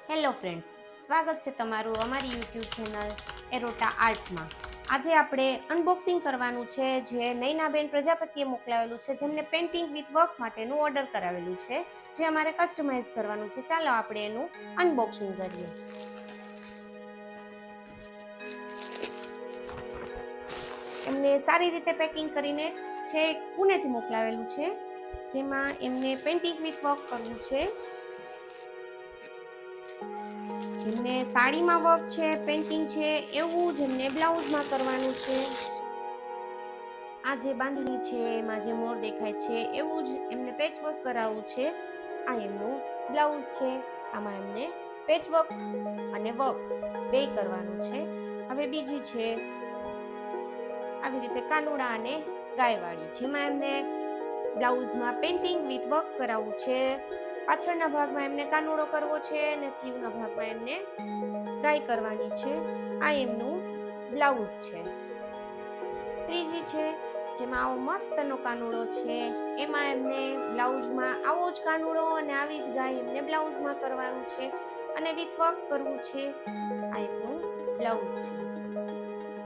Hello friends, સ્વાગત છે તમારું અમારી યુટ્યુબ ચેનલ એરોટા આર્ટમાં. આજે આપણે અનબોક્સિંગ કરવાનું છે જે નૈનાબેન પ્રજાપતિએ મોકલાવેલું છે, જેમને પેઇન્ટિંગ વિથ વર્ક માટેનું ઓર્ડર કરાવેલું છે, જે અમારે કસ્ટમાઇઝ કરવાનું છે. ચાલો આપણે એનું અનબોક્સિંગ કરીએ. એમને સારી રીતે પેકિંગ કરીને છે પુણેથી મોકલાવેલું છે, જેમાં એમને પેઇન્ટિંગ વિથ વર્ક કરવું છે. જેમને સાડીમાં વર્ક છે, પેઇન્ટિંગ છે, એવું જ એમને બ્લાઉઝમાં કરવાનું છે. આ જે બાંધણી છે એમાં જે મોર દેખાય છે એવું જ એમને પેચ વર્ક કરાવવું છે. આ એમનું બ્લાઉઝ છે. આમાં એમને પેચ વર્ક અને વર્ક બે કરવાનું છે. હવે બીજી છે આવી રીતે કાનુડા અને ગાયવાળી, જેમાં એમને બ્લાઉઝમાં પેઇન્ટિંગ વિથ વર્ક કરાવવું છે. પાછળના ભાગમાં એમને કાનુડો કરવો છે અને સ્લીવના ભાગમાં એમને ગાય કરવાની છે. આ એમનું બ્લાઉઝ છે. ત્રીજી છે જેમાં આવો મસ્તનો કાનુડો છે, એમાં એમને બ્લાઉઝમાં આવો જ કાનુડો અને આવી જ ગાય એમને બ્લાઉઝમાં કરવાનું છે અને વિથ વર્ક કરવું છે. આ એમનું બ્લાઉઝ છે.